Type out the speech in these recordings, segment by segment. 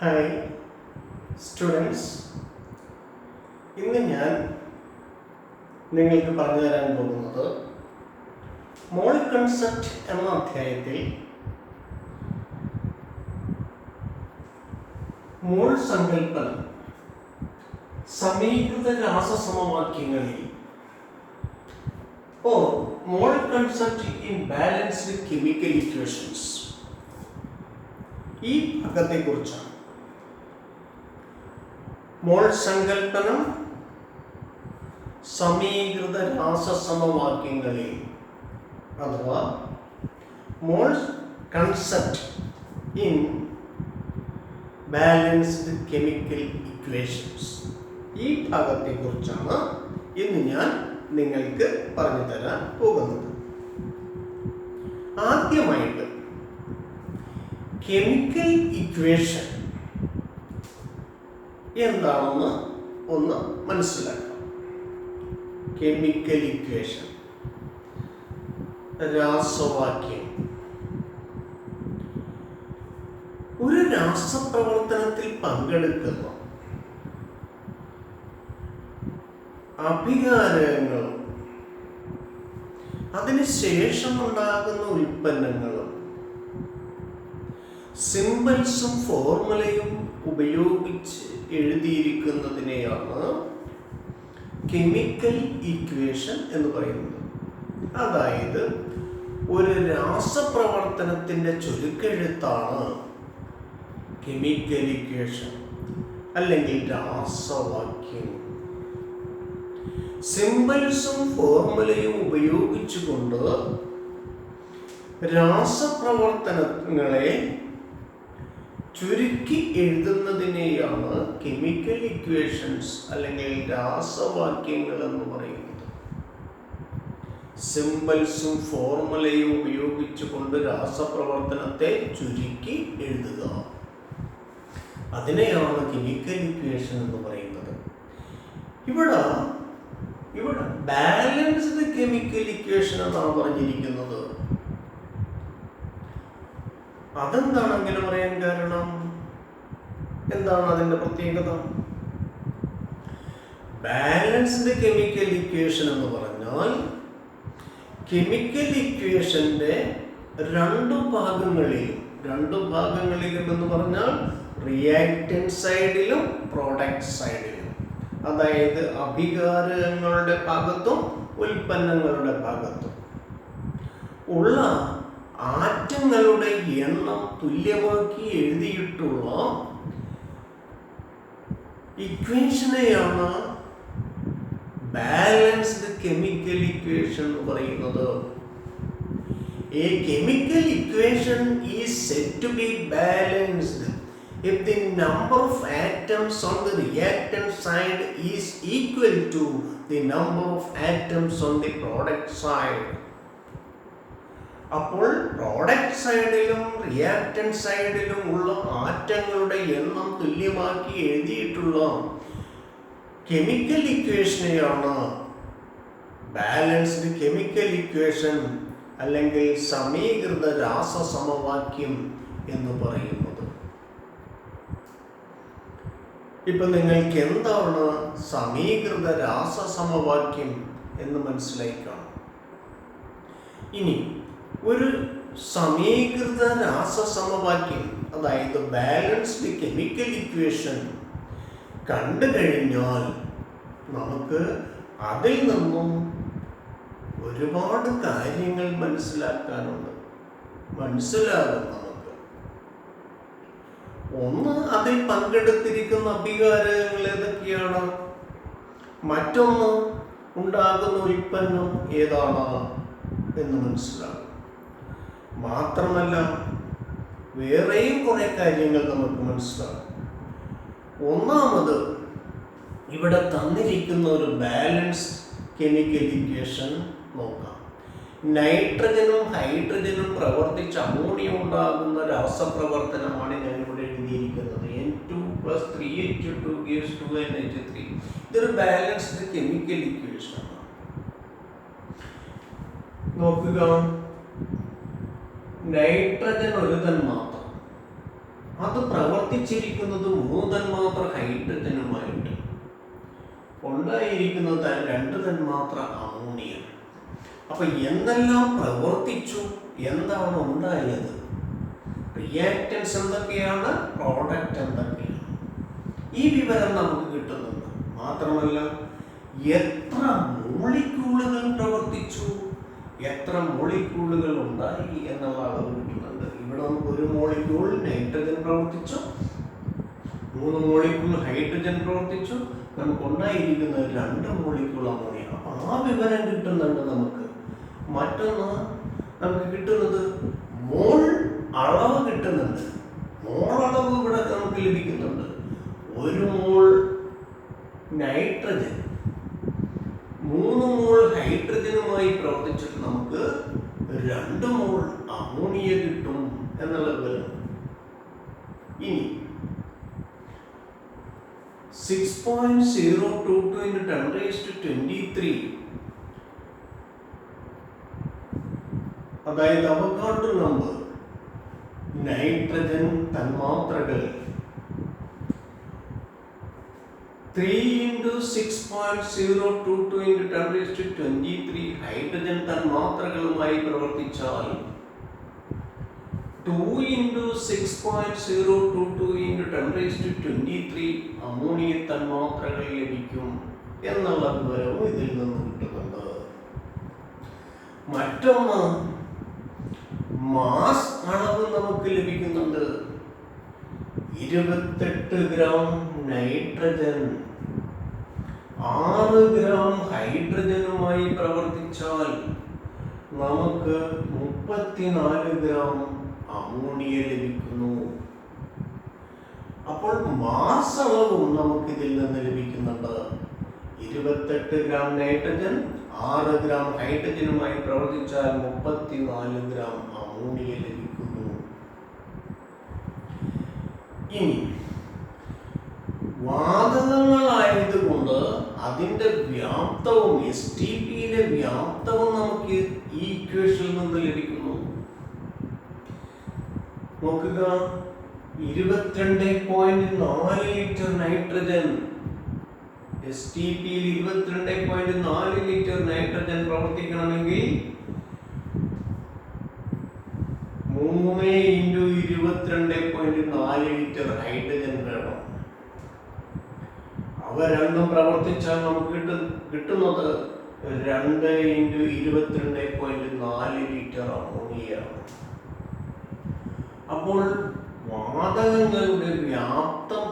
Hi students, ഇന്ന് ഞാൻ നിങ്ങൾക്ക് പറഞ്ഞു തരാൻ പോകുന്നത് മോൾ കൺസെപ്റ്റ് എന്ന അധ്യായത്തിൽ മോൾ സങ്കല്പന സമീകൃത രാസസമവാക്യങ്ങളിൽ or mole concept in balanced chemical equations ഈ ഭാഗത്തെക്കുറിച്ചാണ്. മോൾ സങ്കല്പനം സമീകൃത രാസസമവാക്യങ്ങളിൽ അഥവാ മോൾ concept in balanced chemical equations ഈ ഭാഗത്തെക്കുറിച്ചാണ് ഇന്ന് ഞാൻ നിങ്ങൾക്ക് പറഞ്ഞു തരാൻ പോകുന്നത്. ആദ്യമായിട്ട് കെമിക്കൽ ഇക്വേഷൻ എന്താണെന്ന് ഒന്ന് മനസ്സിലാക്കാം. കെമിക്കൽ ഇക്വേഷൻ രാസവാക്യം. ഒരു രാസപ്രവർത്തനത്തിൽ പങ്കെടുക്കുന്ന അഭികാരകങ്ങളും അതിനുശേഷം ഉണ്ടാകുന്ന ഉൽപ്പന്നങ്ങളും സിംബൽസും ഫോർമുലയും ഉപയോഗിച്ച് എഴുതിയിരിക്കുന്നതിനെയാണ് കെമിക്കൽ ഇക്വേഷൻ എന്ന് പറയുന്നത്. അതായത് ഒരു രാസപ്രവർത്തനത്തിൻ്റെ ചുരുക്കെഴുത്താണ് കെമിക്കൽ ഇക്വേഷൻ അല്ലെങ്കിൽ രാസവാക്യം. സിംബൽസും ഫോർമുലയും ഉപയോഗിച്ചുകൊണ്ട് രാസപ്രവർത്തനങ്ങളെ ചുരുക്കി എഴുതുന്നതിനെയാണ് കെമിക്കൽ ഇക്വേഷൻസ് അല്ലെങ്കിൽ രാസവാക്യങ്ങൾ എന്ന് പറയുന്നത്. സിംബൽസും ഫോർമുലയും ഉപയോഗിച്ചുകൊണ്ട് രാസപ്രവർത്തനത്തെ ചുരുക്കി എഴുതുക, അതിനെയാണ് കെമിക്കൽ ഇക്വേഷൻ എന്ന് പറയുന്നത്. ഇവിടെ ബാലൻസ്ഡ് കെമിക്കൽ ഇക്വേഷൻ എന്നാണ് പറഞ്ഞിരിക്കുന്നത്. അതെന്താണ് അങ്ങനെ പറയാൻ കാരണം? എന്താണ് അതിൻ്റെ പ്രത്യേകത? ബാലൻസ്ഡ് കെമിക്കൽ ഇക്വേഷൻ എന്ന് പറഞ്ഞാൽ കെമിക്കൽ ഇക്വേഷന്റെ രണ്ട് ഭാഗങ്ങളിലും എന്ന് പറഞ്ഞാൽ റിയാക്റ്റന്റ് സൈഡിലും പ്രോഡക്റ്റ് സൈഡിലും, അതായത് അഭികാരകങ്ങളുടെ ഭാഗത്തും ഉൽപ്പന്നങ്ങളുടെ ഭാഗത്തും ഉള്ള ആറ്റങ്ങളുടെ എണ്ണം തുല്യമാക്കി എഴുതിയിട്ടുള്ള ഇക്വേഷനെയാണ് ബാലൻസ്ഡ് കെമിക്കൽ ഇക്വേഷൻ എന്ന് പറയുന്നത്. A chemical equation is said to be balanced if the number of atoms on the reactant side is equal to the number of atoms on the product side. അപ്പോൾ product സൈഡിലും reactant സൈഡിലും ഉള്ള ആറ്റങ്ങളുടെ എണ്ണം തുല്യമാക്കി എഴുതിയിട്ടുള്ള chemical ഇക്വേഷനെയാണ് balanced chemical equation അല്ലെങ്കിൽ സമീകൃത രാസസമവാക്യം എന്ന് പറയുന്നത്. ഇപ്പൊ നിങ്ങൾക്ക് എന്താണ് സമീകൃത രാസസമവാക്യം എന്ന് മനസ്സിലായി കാണും. ഇനി ഒരു സമീകൃത രാസസമവാക്യം, അതായത് ബാലൻസ്ഡ് കെമിക്കൽ ഇക്വേഷൻ കണ്ടു കഴിഞ്ഞാൽ നമുക്ക് അതിൽ നിന്നും ഒരുപാട് കാര്യങ്ങൾ മനസ്സിലാകും നമുക്ക്. ഒന്ന്, അതിൽ പങ്കെടുത്തിരിക്കുന്ന അഭികാരകങ്ങൾ ഏതൊക്കെയാണ്, മറ്റൊന്ന് ഉണ്ടാകുന്ന ഉൽപ്പന്നം ഏതാണ് എന്ന് മനസ്സിലാകും. മാത്രമല്ല വേറെയും കുറെ കാര്യങ്ങൾ നമുക്ക് മനസ്സിലാകും. ഒന്നാമത്, ഇവിടെ തന്നിരിക്കുന്ന ഒരു ബാലൻസ്ഡ് കെമിക്കൽ ഇക്വേഷൻ നോക്കാം. നൈട്രജനും ഹൈഡ്രജനും പ്രവർത്തിച്ച് അമോണിയ ഉണ്ടാകുന്ന രാസപ്രവർത്തനമാണ് ഞാനിവിടെ എഴുതിയിരിക്കുന്നത്. N2+3H2 gives 2NH3. ഇതൊരു ബാലൻസ്ഡ് കെമിക്കൽ ഇക്വേഷൻ ആണ്. നോക്കുക, നൈട്രജൻ ഒരു തന്മാത്ര, അത് പ്രവർത്തി പ്രവർത്തിച്ചിരിക്കുന്നത് 3 തന്മാത്ര ഹൈഡ്രജനുമായിട്ട്, ഉണ്ടായിരിക്കുന്നത് 2 തന്മാത്ര അമോണിയം. അപ്പൊ എന്തെല്ലാം പ്രവർത്തിച്ചു, എന്താണ് ഉണ്ടായത്, റിയാക്റ്റൻസ് എന്തൊക്കെയാണ്, പ്രോഡക്റ്റ് എന്തൊക്കെയാണ്, ഈ വിവരം നമുക്ക് കിട്ടുന്നുണ്ട്. മാത്രമല്ല എത്ര മോളിക്യൂളുകൾ പ്രവർത്തിച്ചു, എത്ര മോളിക്യൂളുകൾ ഉണ്ടായി എന്നുള്ള അളവ് കിട്ടുന്നുണ്ട്. ഇവിടെ നമുക്ക് 1 മോളിക്യൂൾ നൈട്രജൻ പ്രവർത്തിച്ചു, 3 മോളിക്യൂൾ ഹൈഡ്രജൻ പ്രവർത്തിച്ചു, നമുക്ക് ഉണ്ടായിരിക്കുന്നത് 2 മോളിക്യൂൾ അമോണിയ. അപ്പൊ ആ വിവരം കിട്ടുന്നുണ്ട് നമുക്ക്. മറ്റൊന്ന് നമുക്ക് കിട്ടുന്നത് മോൾ അളവ് കിട്ടുന്നുണ്ട്. മോൾ അളവ് ഇവിടെ നമുക്ക് ലഭിക്കുന്നുണ്ട്. 1 മോൾ നൈട്രജൻ 3 മോൾ ഹൈഡ്രജനുമായി പ്രവർത്തിച്ചിട്ട് നമുക്ക് 2 മോൾ അമോണിയ കിട്ടും എന്നുള്ള വിവരം. ഇനി 6.022 into 10⁻23, അതായത് അവഗാഡ്രോ നമ്പർ നൈട്രജൻ തന്മാത്രകൾ 3 into 6.022 into 10⁻23 ഹൈഡ്രജൻ തന്മാത്രകളുമായി പ്രവർത്തിച്ചാൽ 2 into 6.022 into 10⁻23 അമോണിയ തന്മാത്രകൾ ലഭിക്കും എന്നുള്ള വിവരവും ഇതിൽ നിന്ന് കിട്ടുന്നുണ്ട്. മറ്റൊന്ന് മാസ് അളവ് നമുക്ക് ലഭിക്കുന്നുണ്ട്. 28 ഗ്രാം നൈട്രജൻ 6 ഗ്രാം ഹൈഡ്രജനുമായി പ്രവർത്തിച്ചാൽ നമുക്ക് 34 ഗ്രാം അമോണിയ ലഭിക്കുന്നു. അപ്പോൾ മാസ് അളവും നമുക്ക് ഇതിൽ നിന്ന് ലഭിക്കുന്നുണ്ട്. 28 ഗ്രാം നൈട്രജൻ 6 ഗ്രാം ഹൈഡ്രജനുമായി പ്രവർത്തിച്ചാൽ 34 ഗ്രാം അമോണിയ ലഭിക്കുന്നു. ഇനി വാതകങ്ങളായതുകൊണ്ട് അതിന്റെ വ്യാപ്തവും STPയുടെ വ്യാപ്തവും നമുക്ക് ഈ ഇക്വേഷനിൽ നിന്ന് ലഭിക്കുന്നു. നോക്കുക, 22.4 ലിറ്റർ നൈട്രജൻ STPയിൽ 22.4 ലിറ്റർ നൈട്രജൻ പ്രവർത്തിക്കണമെങ്കിൽ 3 into 22.4 ലിറ്റർ ഹൈഡ്രജൻ വേണം. അവ രണ്ടും പ്രവർത്തിച്ചാൽ നമുക്ക് കിട്ടുന്നത് 2 into 22.4 ലിറ്റർ അമോണിയാണ്. അപ്പോൾ വാതകങ്ങളുടെ വ്യാപ്തത്തെ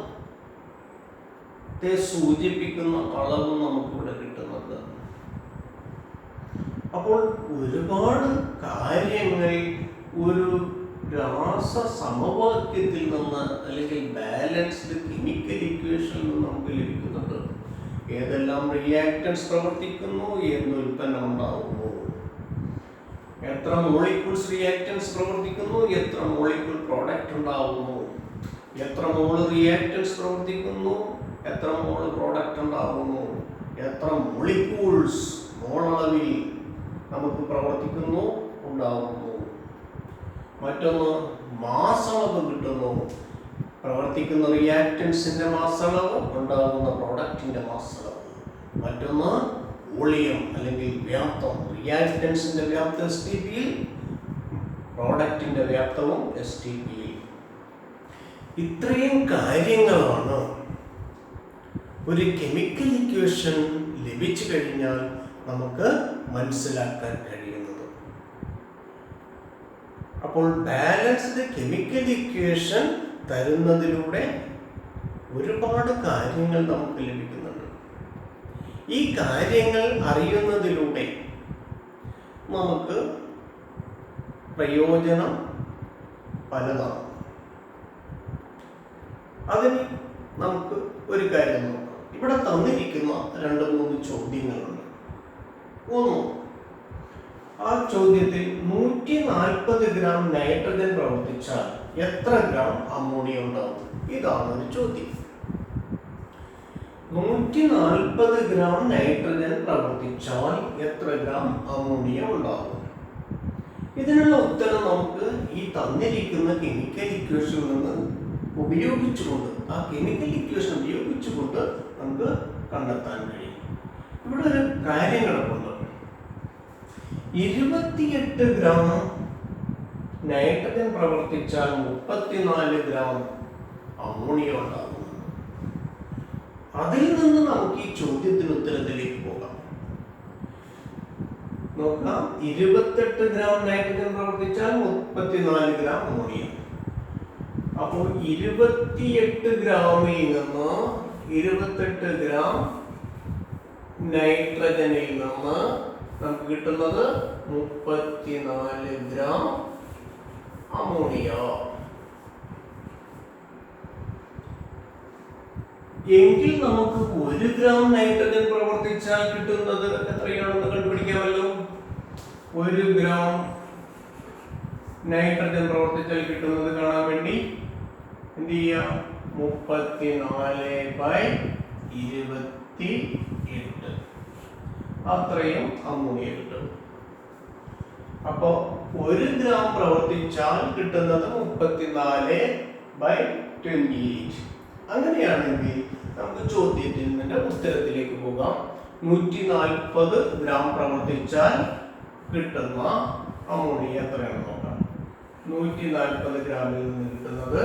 സൂചിപ്പിക്കുന്ന അളവ് നമുക്കിവിടെ കിട്ടുന്നുണ്ട്. അപ്പോൾ ഒരുപാട് കാര്യങ്ങൾ ഒരു രാസ സമവാക്യത്തിൽ നിന്ന് അല്ലെങ്കിൽ ബാലൻസ്ഡ് കെമിക്കൽ ഇക്വേഷനിൽ നിന്ന് നമുക്ക് ലഭിക്കുന്നുണ്ട്. ഏതെല്ലാം റിയാക്റ്റൻസ് പ്രവർത്തിക്കുന്നു, എന്ത് ഉൽപ്പന്നം ഉണ്ടാകുന്നു, എത്ര മോളിക്യൂൾസ് റിയാക്റ്റൻസ് പ്രവർത്തിക്കുന്നു, എത്ര മോളിക്യൂൾ പ്രോഡക്റ്റ് ഉണ്ടാകുന്നു, എത്ര മോൾ റിയാക്റ്റൻസ് പ്രവർത്തിക്കുന്നു, എത്ര മോൾ പ്രോഡക്റ്റ് ഉണ്ടാകുന്നു, എത്ര മോളിക്യൂൾസ് മോളളവിൽ നമുക്ക് പ്രവർത്തിക്കുന്നു ഉണ്ടാകുന്നു. മറ്റൊന്ന് മാസ് അളവ് കിട്ടുന്നു. പ്രവർത്തിക്കുന്ന റിയാക്റ്റൻസിന്റെ മാസ് അളവ്, ഉണ്ടാകുന്ന പ്രോഡക്റ്റിന്റെ മാസ് അളവ്. മറ്റൊന്ന് വോളിയം അല്ലെങ്കിൽ വ്യാപ്തം. റിയാക്റ്റൻസിന്റെ വ്യാപ്തം STPയിൽ, പ്രോഡക്റ്റിന്റെ വ്യാപ്തവും STPയിൽ. ഇത്രയും കാര്യങ്ങളാണ് ഒരു കെമിക്കൽ ഇക്വേഷൻ ലഭിച്ചു കഴിഞ്ഞാൽ നമുക്ക് മനസ്സിലാക്കാൻ കഴിയുന്നത്. അപ്പോൾ ബാലൻസ്ഡ് കെമിക്കൽ ഇക്വേഷൻ തരുന്നതിലൂടെ ഒരുപാട് കാര്യങ്ങൾ നമുക്ക് ലഭിക്കുന്നുണ്ട്. ഈ കാര്യങ്ങൾ അറിയുന്നതിലൂടെ നമുക്ക് പ്രയോജനം പലതാണ്. അതിന് നമുക്ക് ഒരു കാര്യം നോക്കാം. ഇവിടെ തന്നിരിക്കുന്ന 2-3 ചോദ്യങ്ങളുണ്ട്. ഒന്ന്, ആ ചോദ്യത്തിൽ 140 ഗ്രാം നൈട്രജൻ പ്രവർത്തിച്ചാൽ എത്ര ഗ്രാം അമോണിയ ഉണ്ടാവും? ഇതാണ് ഒരു ചോദ്യം. 140 ഗ്രാം നൈട്രജൻ പ്രവർത്തിച്ചാൽ എത്ര ഗ്രാം അമോണിയ ഉണ്ടാകും? ഇതിനുള്ള ഉത്തരം നമുക്ക് ഈ തന്നിരിക്കുന്ന കെമിക്കൽ ഇക്വേഷനിൽ നിന്ന് ഉപയോഗിച്ചുകൊണ്ട്, ആ കെമിക്കൽ ഇക്വേഷൻ ഉപയോഗിച്ചുകൊണ്ട് നമുക്ക് കണ്ടെത്താൻ കഴിയും. ഇവിടെ ഒരു കാര്യം കിടപ്പുണ്ട്. 28 ഗ്രാം നൈട്രജൻ പ്രവർത്തിച്ചാൽ 34 ഗ്രാം അമോണിയ ഉണ്ടാകുന്നു. അതിൽ നിന്ന് നമുക്ക് ഈ ചോദ്യത്തിന് ഉത്തരത്തിലേക്ക് പോകാം. നോക്കാം. 28 ഗ്രാം നൈട്രജൻ പ്രവർത്തിച്ചാൽ 34 ഗ്രാം അമോണിയ. അപ്പോൾ 28 ഗ്രാമിൽ നിന്ന് 28 ഗ്രാം നൈട്രജനിൽ നിന്ന് നമുക്ക് കിട്ടുന്നത് 34 ഗ്രാം അമോണിയ. എങ്കിൽ നമുക്ക് 1 ഗ്രാം നൈട്രജൻ പ്രവർത്തിച്ചാൽ കിട്ടുന്നത് എത്രയാണെന്ന് കണ്ടുപിടിക്കാമല്ലോ. 1 ഗ്രാം നൈട്രജൻ പ്രവർത്തിച്ചാൽ കിട്ടുന്നത് കാണാൻ വേണ്ടി എന്ത് ചെയ്യാം? 34/28 അത്രയും അമോണിയ കിട്ടും. അപ്പോ 1 ഗ്രാം പ്രവർത്തിച്ചാൽ കിട്ടുന്നത് 34/28. അങ്ങനെയാണെങ്കിൽ നമുക്ക് ചോദ്യത്തിന്റെ ഉത്തരത്തിലേക്ക് പോകാം. 140 ഗ്രാം പ്രവർത്തിച്ചാൽ കിട്ടുന്ന അമോണിയ എത്രയാണെന്ന് നോക്കാം. 140 ഗ്രാമിൽ നിന്ന് കിട്ടുന്നത്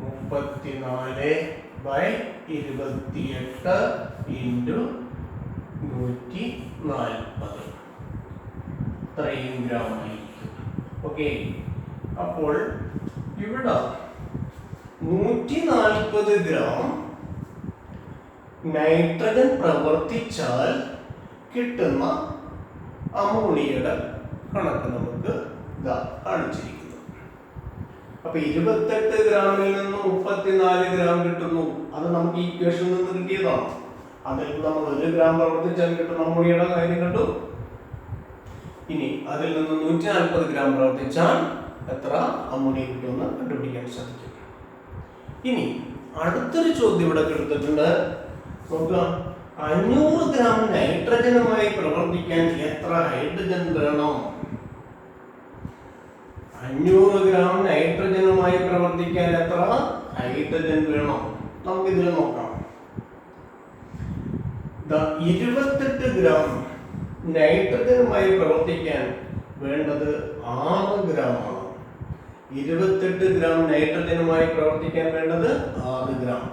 34/28 × 140 ഇത്രയും ഗ്രാം ആയിരിക്കും. ഓക്കെ. അപ്പോൾ ഇവിടെ 140 ഗ്രാം നൈട്രജൻ പ്രവർത്തിച്ചാൽ കിട്ടുന്ന അമോണിയയുടെ കണക്ക് നമുക്ക് കാണിച്ചിരിക്കുന്നു. അപ്പൊ 28 ഗ്രാമിൽ നിന്ന് 34 ഗ്രാം കിട്ടുന്നു. അത് നമുക്ക് ഇക്വേഷനിൽ നിന്ന് കിട്ടിയതാണ്. അതിൽ നമ്മൾ 1 ഗ്രാം പ്രവർത്തിച്ചാൽ കിട്ടുന്ന അമോണിയയുടെ കാര്യം കണ്ടു. ഇനി അതിൽ നിന്ന് 140 ഗ്രാം പ്രവർത്തിച്ചാൽ എത്ര അമോണിയ കിട്ടുമെന്ന് കണ്ടുപിടിക്കാൻ സാധിക്കും. ഇനി അടുത്തൊരു ചോദ്യം ഇവിടെ കൊടുത്തിട്ടുണ്ട്. നോക്കുക. 500 ഗ്രാം നൈട്രജനുമായി പ്രവർത്തിക്കാൻ എത്ര ഹൈഡ്രജൻ വേണം? 500 ഗ്രാം നൈട്രജനുമായി പ്രവർത്തിക്കാൻ എത്ര ഹൈഡ്രജൻ വേണം? നമുക്ക് ഇതിൽ നോക്കാം. 28 ഗ്രാം നൈട്രജനുമായി പ്രവർത്തിക്കാൻ വേണ്ടത് 6 ഗ്രാം ആണ്. 28 ഗ്രാം നൈട്രജനുമായി പ്രവർത്തിക്കാൻ വേണ്ടത് 6 ഗ്രാം.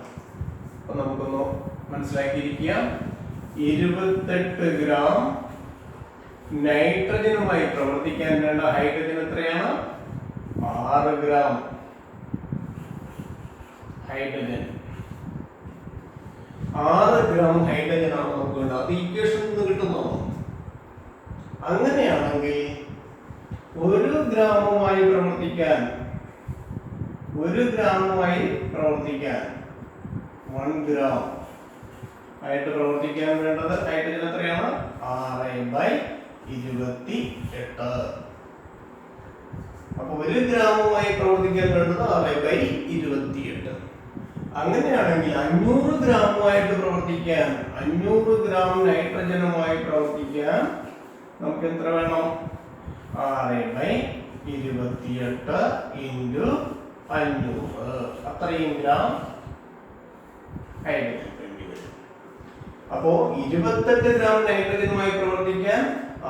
അപ്പൊ നമുക്കൊന്ന് മനസ്സിലാക്കിയിരിക്കുക. 28 ഗ്രാം നൈട്രജനുമായി പ്രവർത്തിക്കാൻ വേണ്ട ഹൈഡ്രജൻ എത്രയാണ്? 6 ഗ്രാം ഹൈഡ്രജൻ. 6 ഗ്രാം ഹൈഡ്രജൻ ആണ് നമുക്ക് വേണ്ടത്. അത് ഇക്വേഷനിൽ നിന്ന് കിട്ടുന്നതാണ്. അങ്ങനെയാണെങ്കിൽ 1 ഗ്രാമുമായി പ്രവർത്തിക്കാൻ 1 ഗ്രാം ആയിട്ട് പ്രവർത്തിക്കാൻ വേണ്ടത് ഹൈഡ്രജൻ എത്രയാണ്? 6/28. അപ്പൊ 1 ഗ്രാമുമായി പ്രവർത്തിക്കാൻ വേണ്ടത് 6/28. അങ്ങനെയാണെങ്കിൽ 500 ഗ്രാമുമായിട്ട് പ്രവർത്തിക്കാൻ 500 ഗ്രാം നൈട്രജനുമായി പ്രവർത്തിക്കാൻ നമുക്ക് എത്ര വേണം? 6/28 × 500 അത്രയും ഗ്രാം ഹൈഡ്രജൻ വേണ്ടി വരും. അപ്പോ 28 ഗ്രാം നൈട്രജനുമായി പ്രവർത്തിക്കാൻ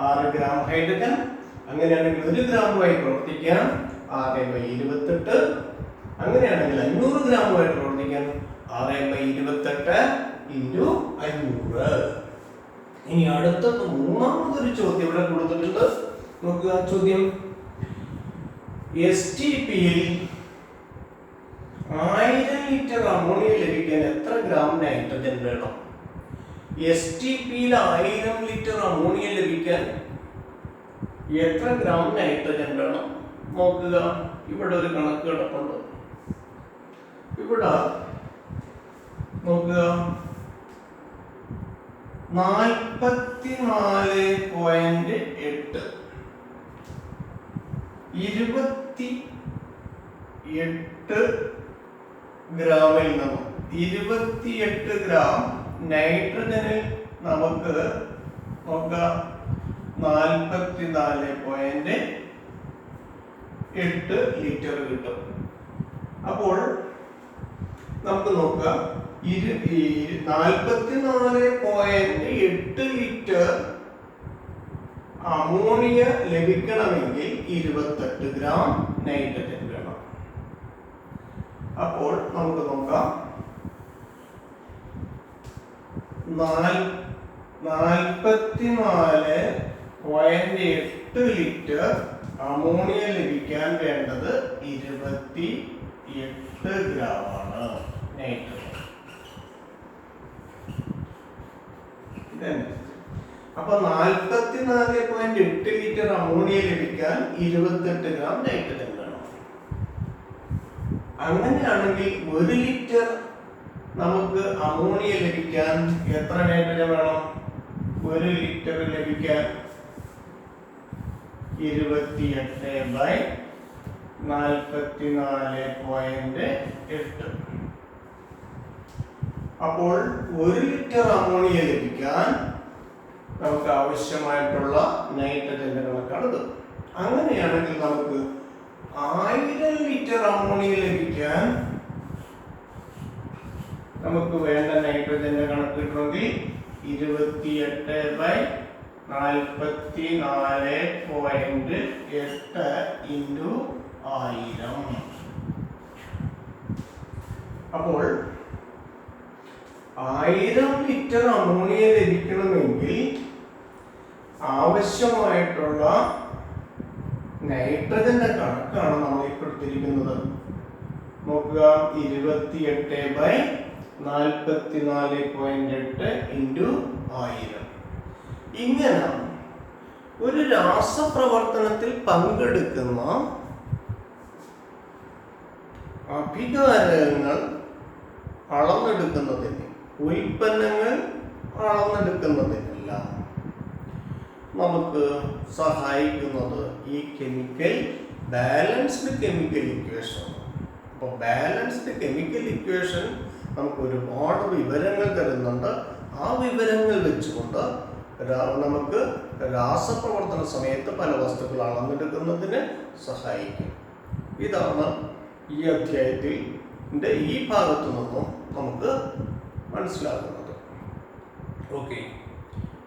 6 ഗ്രാം ഹൈഡ്രജൻ. അങ്ങനെയാണെങ്കിൽ 1 ഗ്രാമുമായി പ്രവർത്തിക്കാൻ 6/28. അങ്ങനെയാണെങ്കിൽ 500 ഗ്രാമുമായിട്ട് പ്രവർത്തിക്കാൻ 6/28 × 500. ഇനി അടുത്ത മൂന്നാമതൊരു ചോദ്യം ഇവിടെ കൊടുത്തിട്ടുണ്ട്. നോക്കുക. ചോദ്യം. STPയിൽ 1000 ലിറ്റർ അമോണിയ ലഭിക്കാൻ എത്ര ഗ്രാം നൈട്രജൻ വേണം? STPയിൽ 1000 ലിറ്റർ അമോണിയ ലഭിക്കാൻ എത്ര ഗ്രാം നൈട്രജൻ വേണം? നോക്കുക. ഇവിടെ ഒരു കണക്ക് കിടപ്പുണ്ട്. ഇവിടെ നോക്കുക. 44.8 28 ഗ്രാമിൽ നിന്നും 28 ഗ്രാം നൈട്രജനിൽ നമുക്ക് നോക്കാം 44.8 ലിറ്റർ കിട്ടും. അപ്പോൾ നമുക്ക് നോക്കാം 44.8 ലിറ്റർ അമോണിയ ലഭിക്കണമെങ്കിൽ 28 ഗ്രാം നൈട്രജൻ വേണം. അപ്പോൾ നമുക്ക് നോക്കാം 44.8 ലിറ്റർ അമോണിയ ലഭിക്കാൻ വേണ്ടത് 28 ഗ്രാം ആണ് നൈട്രജൻ. അപ്പൊ 44.8 ലിറ്റർ അമോണിയ ലഭിക്കാൻ 28 ഗ്രാം നൈട്രജൻ വേണം. അങ്ങനെയാണെങ്കിൽ 1 ലിറ്റർ നമുക്ക് അമോണിയ ലഭിക്കാൻ എത്ര നൈട്രജൻ വേണം? 1 ലിറ്റർ ലഭിക്കാൻ 28/44.8. അപ്പോൾ 1 ലിറ്റർ അമോണിയ ലഭിക്കാൻ നമുക്ക് ആവശ്യമായിട്ടുള്ള നൈട്രജന്റെ കണക്കാണിത്. അങ്ങനെയാണെങ്കിൽ നമുക്ക് 1000 ലിറ്റർ അമോണിയ ലഭിക്കാൻ നമുക്ക് വേണ്ട നൈട്രജന്റെ കണക്ക് കിട്ടണമെങ്കിൽ 28/44.8 into 1000. അപ്പോൾ 1000 ലിറ്റർ അമോണിയ ലഭിക്കണമെങ്കിൽ ആവശ്യമായിട്ടുള്ള നൈട്രജന്റെ കണക്കാണ് നമ്മൾ ഇപ്പോൾ എടുത്തിരിക്കുന്നത്. നോക്കുക, 28/44.8 into 1000. ഇങ്ങനെ ഒരു രാസപ്രവർത്തനത്തിൽ പങ്കെടുക്കുന്ന അഭികാരകങ്ങൾ അളന്നെടുക്കുന്നതിന്, ഉൽപ്പന്നങ്ങൾ അളന്നെടുക്കുന്നതിനെല്ലാം നമുക്ക് സഹായിക്കുന്നത് ഈ കെമിക്കൽ ബാലൻസ്ഡ് കെമിക്കൽ ഇക്വേഷൻ. അപ്പോൾ ബാലൻസ്ഡ് കെമിക്കൽ ഇക്വേഷൻ നമുക്ക് ഒരുപാട് വിവരങ്ങൾ തരുന്നുണ്ട്. ആ വിവരങ്ങൾ വെച്ചുകൊണ്ട് നമുക്ക് രാസപ്രവർത്തന സമയത്ത് പല വസ്തുക്കൾ അളന്നെടുക്കുന്നതിന് സഹായിക്കും. ഇതാണ് ഈ അധ്യായത്തിൻ്റെ ഈ ഭാഗത്തു നിന്നും നമുക്ക് മനസ്സിലാക്കുന്നത്. ഓക്കെ,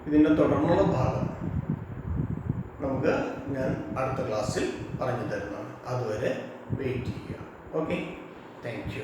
ഇതിൻ്റെ തുടർന്നുള്ള ഭാഗം ഞാൻ അടുത്ത ക്ലാസ്സിൽ പറഞ്ഞു തരുന്നതാണ്. അതുവരെ വെയിറ്റ് ചെയ്യുക. Okay, thank you.